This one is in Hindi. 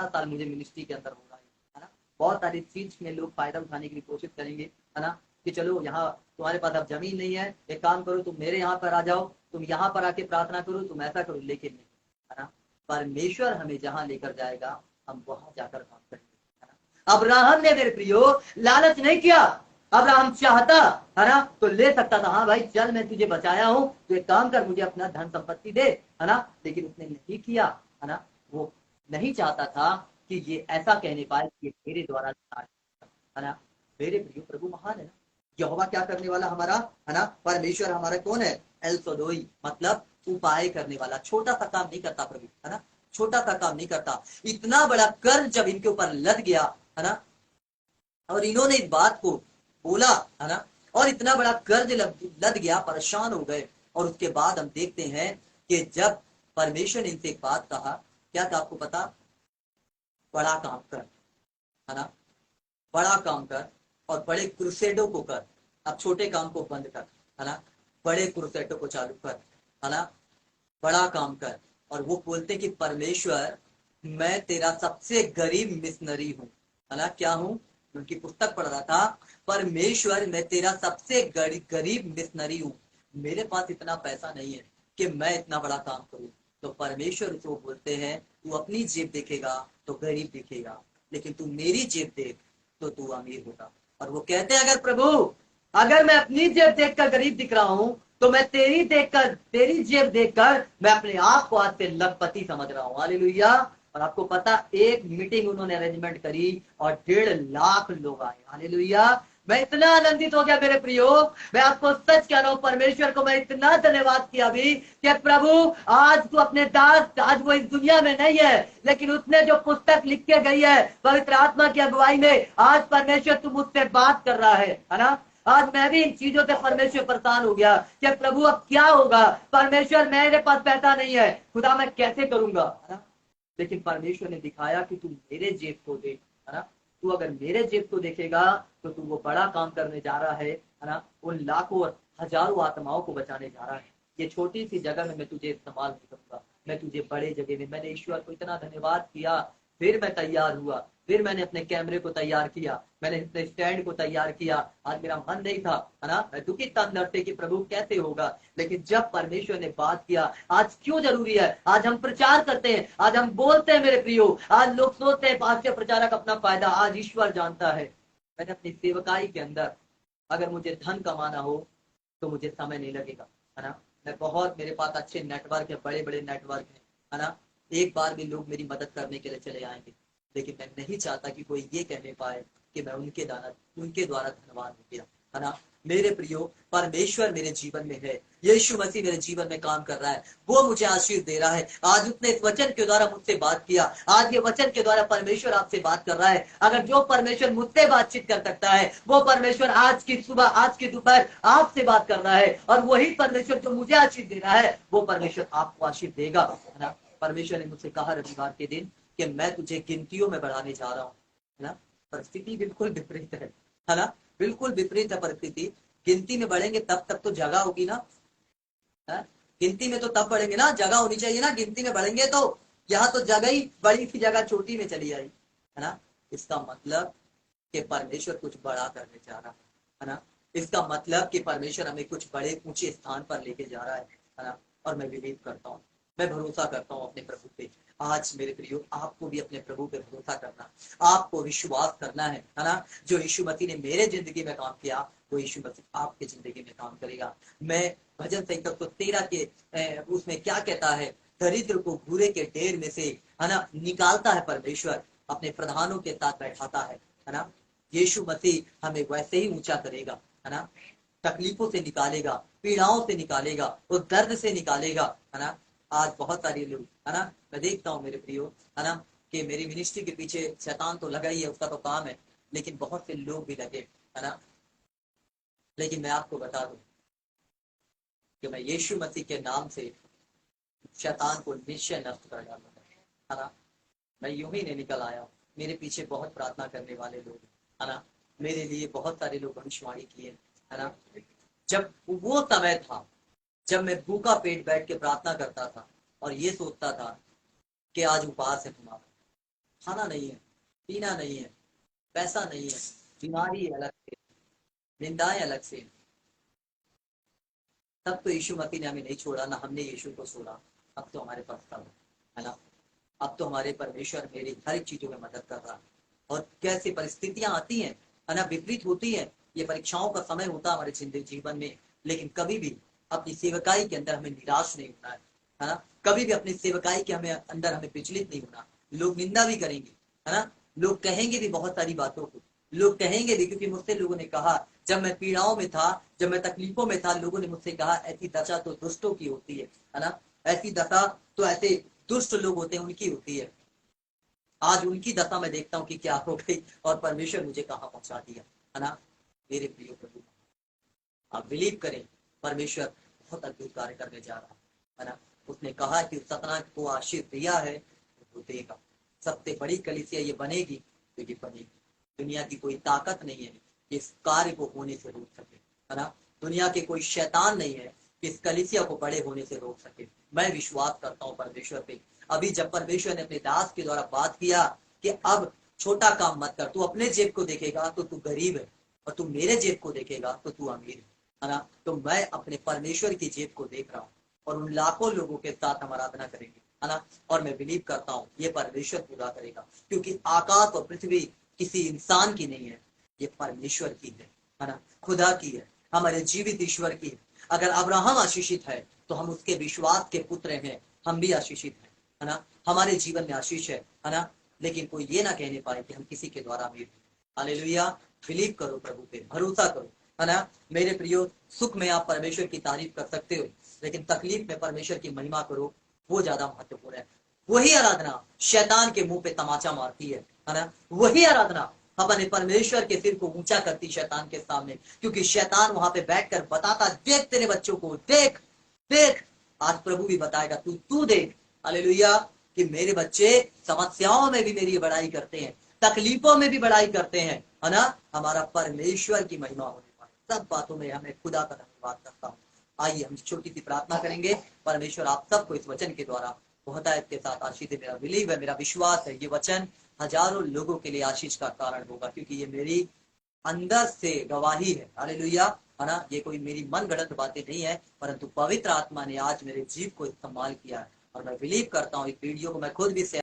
साल मुझे मिनिस्ट्री के अंदर होगा, है ना। बहुत सारी चीज में लोग फायदा उठाने की कोशिश करेंगे, है ना, कि चलो यहाँ तुम्हारे पास अब जमीन नहीं है, एक काम करो तुम मेरे यहाँ पर आ जाओ, तुम यहाँ पर आके प्रार्थना करो, तुम ऐसा करो, लेकिन नहीं, है ना। परमेश्वर हमें जहाँ लेकर जाएगा हम वहां जाकर काम करेंगे, है ना। अब्राहम ने मेरे प्रियो लालच नहीं किया। अब्राहम चाहता, है ना, तो ले सकता था, हाँ भाई चल मैं तुझे बचाया हूँ, तो एक काम कर मुझे अपना धन संपत्ति दे, है ना, लेकिन उसने नहीं किया, है ना। वो नहीं चाहता था कि ये ऐसा कहने पाए कि ये मेरे द्वारा, है ना। मेरे प्रियो प्रभु महान है ना। यहोवा क्या करने वाला हमारा, है ना, परमेश्वर हमारा कौन है, एल सदोई, मतलब उपाय करने वाला। छोटा सा काम नहीं करता प्रभु, है ना, छोटा सा काम नहीं करता। इतना बड़ा कर्ज जब इनके ऊपर लद गया, है ना, और इन्होंने इस बात को बोला, है ना, और इतना बड़ा कर्ज लद गया, परेशान हो गए। और उसके बाद हम देखते हैं कि जब परमेश्वर ने इनसे एक बात कहा, क्या था आपको पता, बड़ा काम कर, है ना, बड़ा काम कर और बड़े क्रूसेडो को कर। अब छोटे काम को बंद कर, है ना, बड़े क्रूसेडो को चालू कर, है ना, बड़ा काम कर। और वो बोलते कि परमेश्वर मैं तेरा सबसे गरीब मिशनरी हूँ, है ना, क्या हूँ, उनकी पुस्तक पढ़ रहा था, परमेश्वर मैं तेरा सबसे गरीब मिशनरी हूँ, मेरे पास इतना पैसा नहीं है कि मैं इतना बड़ा काम करूँ। तो परमेश्वर उसको बोलते हैं तू अपनी जेब देखेगा तो गरीब दिखेगा, लेकिन तू मेरी जेब देख तो तू अमीर होगा। और वो कहते हैं अगर प्रभु, अगर मैं अपनी जेब देखकर गरीब दिख रहा हूं, तो मैं तेरी जेब देखकर मैं अपने आप को आज से लखपति समझ रहा हूं। हालेलुया। और आपको पता, एक मीटिंग उन्होंने अरेंजमेंट करी और 1.5 लाख लोग आए। हालेलुया। मैं इतना आनंदित हो गया मेरे प्रियो, मैं आपको सच कह रहा हूं, परमेश्वर को मैं इतना धन्यवाद किया भी कि प्रभु आज तू अपने दास, आज वो इस दुनिया में नहीं है, लेकिन उसने जो पुस्तक लिख के गई है पवित्र आत्मा की अगुवाई में, आज परमेश्वर तू मुझसे बात कर रहा है ना। आज मैं भी इन चीजों से परमेश्वर परेशान हो गया कि प्रभु अब क्या होगा, परमेश्वर मेरे पास पैसा नहीं है, खुदा मैं कैसे करूंगा, है ना। लेकिन परमेश्वर ने दिखाया कि तू मेरे जेब को देख, है ना, तू अगर मेरे जेब को देखेगा तो तू वो बड़ा काम करने जा रहा है ना, उन लाखों और हजारों आत्माओं को बचाने जा रहा है। ये छोटी सी जगह में मैं तुझे इस्तेमाल नहीं करूंगा, मैं तुझे बड़े जगह में। मैंने ईश्वर को इतना धन्यवाद किया, फिर मैं तैयार हुआ, फिर मैंने अपने कैमरे को तैयार किया, मैंने अपने स्टैंड को तैयार किया। आज मेरा मन नहीं था, है ना, मैं दुखी था अंदर से कि प्रभु कैसे होगा, लेकिन जब परमेश्वर ने बात किया, आज क्यों जरूरी है, आज हम प्रचार करते हैं, आज हम बोलते हैं मेरे प्रियो, आज लोग सोचते हैं हास्य प्रचारक अपना फायदा, आज ईश्वर जानता है। मैंने अपनी सेवकाई के अंदर, अगर मुझे धन कमाना हो तो मुझे समय नहीं लगेगा, है ना। मैं बहुत, मेरे पास अच्छे नेटवर्क है, बड़े बड़े नेटवर्क है ना, एक बार भी लोग मेरी मदद करने के लिए चले आएंगे, लेकिन मैं नहीं चाहता कि कोई ये कहने पाए कि मैं उनके द्वारा धनवान हो गया, है ना। मेरे प्रियो, परमेश्वर मेरे जीवन में है, यीशु मसीह मेरे जीवन में काम कर रहा है, वो मुझे आशीष दे रहा है। आज उसने इस वचन के द्वारा मुझसे बात किया, आज ये वचन के द्वारा परमेश्वर आपसे बात कर रहा है। अगर जो परमेश्वर मुझसे बातचीत कर सकता है, वो परमेश्वर आज की सुबह, आज की दोपहर आपसे बात कर रहा है, और वही परमेश्वर जो मुझे आशीष दे रहा है, वो परमेश्वर आपको आशीष देगा, है ना। परमेश्वर ने मुझसे कहा रविवार के दिन कि मैं तुझे गिनतियों में बढ़ाने जा रहा हूँ, है ना। परिस्थिति बिल्कुल विपरीत है ना, बिल्कुल विपरीत है परिस्थिति। गिनती में बढ़ेंगे तब तो जगह होगी ना, है? गिनती में तो तब बढ़ेंगे ना, जगह होनी चाहिए ना, गिनती में बढ़ेंगे तो। यहाँ तो जगह ही बड़ी सी जगह छोटी में चली आई, है ना। इसका मतलब कि परमेश्वर कुछ बड़ा करने जा रहा है ना। इसका मतलब कि परमेश्वर हमें कुछ बड़े ऊंचे स्थान पर लेके जा रहा है ना। और मैं बिलीव करता हूँ, मैं भरोसा करता हूँ अपने प्रभु पे। आज मेरे प्रियो, आपको भी अपने प्रभु पे भरोसा करना, आपको विश्वास करना है ना। जो यीशु मसीह ने मेरे जिंदगी में काम किया, वो यीशु मसीह आपके जिंदगी में काम करेगा। मैं भजन संहिता 113 के उसमें क्या कहता है, दरिद्र को भूरे के ढेर में से, है ना, निकालता है परमेश्वर, अपने प्रधानों के साथ बैठाता है ना। यीशु मसीह हमें वैसे ही ऊंचा करेगा, है ना, तकलीफों से निकालेगा, पीड़ाओं से निकालेगा, उस दर्द से निकालेगा, है ना। आज बहुत सारे लोग, है ना, मैं देखता हूँ मेरे प्रियो, है ना, कि मेरी मिनिस्ट्री के पीछे शैतान तो लगा ही है, उसका तो काम है, लेकिन बहुत से लोग भी लगे, है ना। लेकिन मैं आपको बता दूं कि मैं यीशु मसीह के नाम से शैतान को निश्चय नष्ट कर डालूंगा, है ना। मैं यूं ही नहीं निकल आया, मेरे पीछे बहुत प्रार्थना करने वाले लोग, है ना, मेरे लिए बहुत सारे लोग भविष्यवाणी किए, है ना। जब वो समय था जब मैं भूखा पेट बैठ के प्रार्थना करता था और ये सोचता था कि आज उपवास है तुम्हारा, खाना नहीं है, पीना नहीं है, पैसा नहीं है, बीमारी अलग से, निंदाएं अलग से। तब तो यीशु मसीह ने हमें नहीं छोड़ा, ना हमने यीशु को छोड़ा। अब तो हमारे पास सब है ना। अब तो हमारे परमेश्वर मेरी हर एक चीजों में मदद कर रहा है। और कैसी परिस्थितियां आती हैं, है ना, विपरीत होती हैं, ये परीक्षाओं का समय होता है हमारे जिंदगी जीवन में, लेकिन कभी भी अपनी सेवकाई के अंदर हमें निराश नहीं होना है ना। कभी भी अपनी सेवकाई के हमें अंदर हमें विचलित नहीं होना। लोग निंदा भी करेंगे, है ना, लोग कहेंगे भी बहुत सारी बातों को, लोग कहेंगे भी, क्योंकि मुझसे लोगों ने कहा, जब मैं पीड़ाओं में था, जब मैं तकलीफों में था, लोगों ने मुझसे कहा ऐसी दशा तो दुष्टों की होती है ना, ऐसी दशा तो ऐसे दुष्ट लोग होते हैं उनकी होती है। आज उनकी दशा में देखता हूँ कि क्या हो गई और परमेश्वर मुझे कहाँ पहुंचा दिया, है ना। मेरे प्रिय प्रभु, आप बिलीव करें, परमेश्वर बहुत अद्भुत कार्य करने जा रहा है ना। उसने कहा कि सतना को आशीष दिया है तो देगा। सबसे बड़ी कलीसिया ये बनेगी तो ये बनेगी। दुनिया की कोई ताकत नहीं है कि इस कार्य को होने से रोक सके, है ना। दुनिया के कोई शैतान नहीं है कि इस कलीसिया को बड़े होने से रोक सके। मैं विश्वास करता हूँ परमेश्वर पे। अभी जब परमेश्वर ने अपने दास के द्वारा बात किया कि अब छोटा काम मत कर, तू अपने जेब को देखेगा तो तू गरीब है, और तू मेरे जेब को देखेगा तो तू अमीर है ना। तो मैं अपने परमेश्वर की जेब को देख रहा हूँ और उन लाखों लोगों के साथ हम आराधना करेंगे, है ना। और मैं बिलीव करता हूँ ये परमेश्वर पूरा करेगा, क्योंकि आकाश और पृथ्वी किसी इंसान की नहीं है, ये परमेश्वर की है ना, खुदा की है, हमारे जीवित ईश्वर की है। अगर अब्राहम आशीषित है तो हम उसके विश्वास के पुत्र हैं, हम भी आशीषित हैं, है ना। हमारे जीवन में आशीष है ना। लेकिन कोई ये ना कहने पाए कि हम किसी के द्वारा अमीर हैं। हालेलुया। बिलीव करो, प्रभु पे भरोसा करो, है ना। मेरे प्रियो, सुख में आप परमेश्वर की तारीफ कर सकते हो, लेकिन तकलीफ में परमेश्वर की महिमा करो, वो ज्यादा महत्वपूर्ण है। वही आराधना शैतान के मुंह पे तमाचा मारती है ना। वही आराधना अपने परमेश्वर के सिर को ऊंचा करती शैतान के सामने, क्योंकि शैतान वहां पे बैठकर बताता, देख तेरे बच्चों को, देख देख। आज प्रभु भी बताएगा, तू देख, हालेलुया, कि मेरे बच्चे समस्याओं में भी मेरी बड़ाई करते हैं, तकलीफों में भी बड़ाई करते हैं, है ना। हमारा परमेश्वर की महिमा होने पाए, सब बातों में हमें खुदा का धन्यवाद करता हूँ। आइए हम छोटी सी प्रार्थना करेंगे। परमेश्वर आप सबको इस वचन के द्वारा बहुतायत के साथ आशीष दे। मेरा बिलीव है, मेरा विश्वास है, ये वचन हजारों लोगों के लिए आशीष का कारण होगा, क्योंकि ये मेरी अंदर से गवाही है, हालेलुया, है ना। ये कोई मेरी मन गढ़ंत बातें नहीं है, परंतु पवित्र आत्मा ने आज मेरे जीव को इस्तेमाल किया है। और मैं बिलीव करता हूँ इस वीडियो को मैं खुद भी